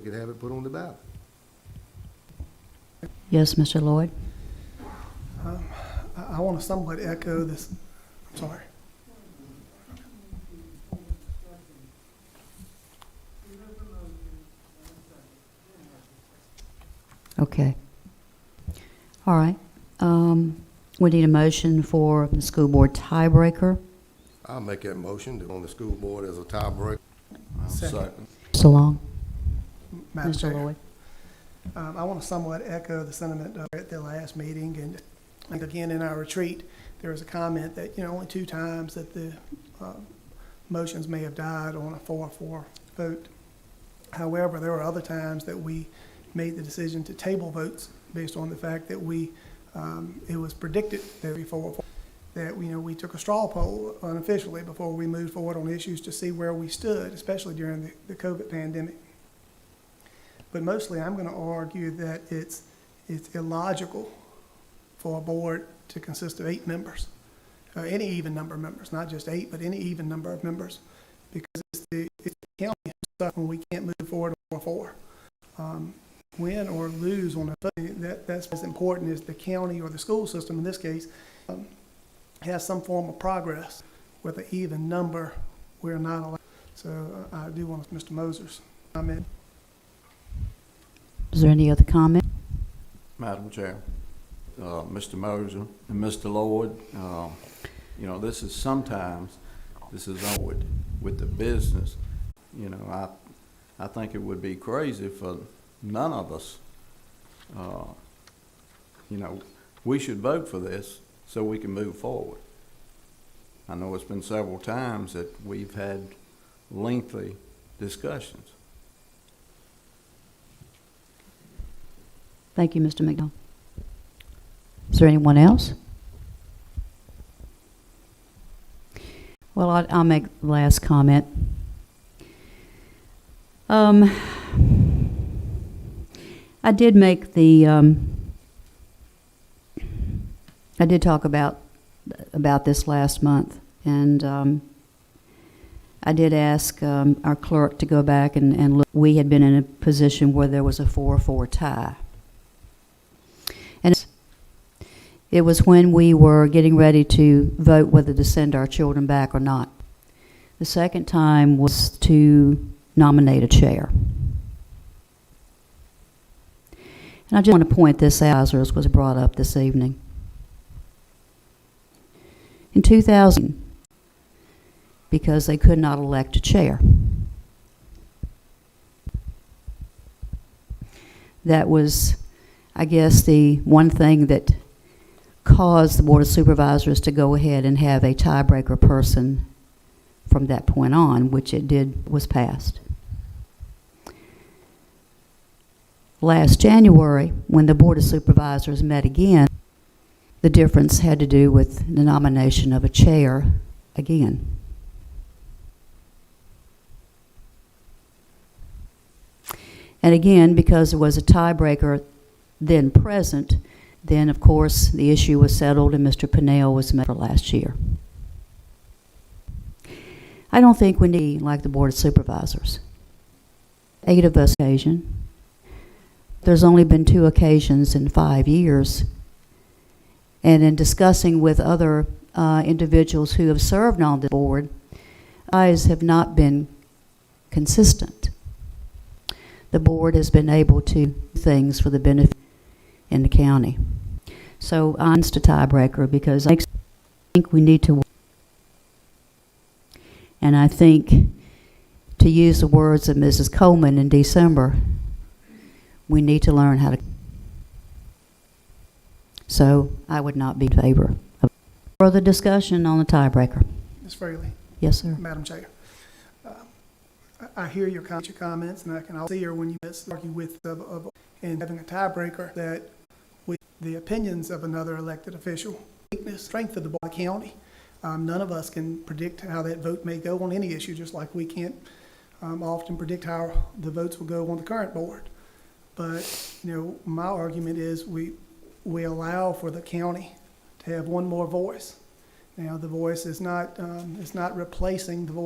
We could have it put on the ballot. Yes, Mr. Lloyd? I want to somewhat echo this. I'm sorry. Okay. All right. We need a motion for the school board tiebreaker. I'll make that motion on the school board as a tiebreaker. Second. So long. Madam Mr. Chair. Lloyd. I want to somewhat echo the sentiment at the last meeting, and again in our retreat, there was a comment that, only 2 times that the motions may have died on a 4-4 vote. However, there were other times that we made the decision to table votes based on the fact that it was predicted that we took a straw poll unofficially before we moved forward on issues to see where we stood, especially during the COVID pandemic. But mostly, I'm going to argue that it's illogical for a board to consist of 8 members, any even number of members, not just 8, but any even number of members, because it's the county stuff when we can't move forward on 4. Win or lose on a vote, that's as important as the county or the school system, in this case, has some form of progress. With an even number, we're not allowed. So I do want Mr. Moser's comment. Is there any other comment? Madam Chair, Mr. Moser and Mr. Lloyd, this is onward with the business. I think it would be crazy for none of us. We should vote for this so we can move forward. I know it's been several times that we've had lengthy discussions. Thank you, Mr. McDonald. Is there anyone else? Well, I'll make the last comment. I did make I did talk about this last month, and I did ask our clerk to go back and look. We had been in a position where there was a 4-4 tie. And it was when we were getting ready to vote whether to send our children back or not. The second time was to nominate a chair. And I just want to point this out, as was brought up this evening. In 2000, because they could not elect a chair. That was, I guess, the one thing that caused the Board of Supervisors to go ahead and have a tiebreaker person from that point on, which was passed. Last January, when the Board of Supervisors met again, the difference had to do with the nomination of a chair again. And again, because there was a tiebreaker then present, then of course the issue was settled and Mr. Pinnell was met for last year. I don't think we need like the Board of Supervisors. 8 of us occasion. There's only been 2 occasions in 5 years. And in discussing with other individuals who have served on the board, eyes have not been consistent. The board has been able to do things for the benefit in the county. So I'm against a tiebreaker because I think we need to, and I think, to use the words of Mrs. Coleman in December, we need to learn how to. So I would not be in favor of further discussion on the tiebreaker. Ms. Fraley. Yes, sir. Madam Chair. I hear your comments, and I can also hear when you argue with and having a tiebreaker that with the opinions of another elected official, weakness, strength of the county. None of us can predict how that vote may go on any issue, just like we can't often predict how the votes will go on the current board. But my argument is we allow for the county to have one more voice. Now, the voice is not replacing the voice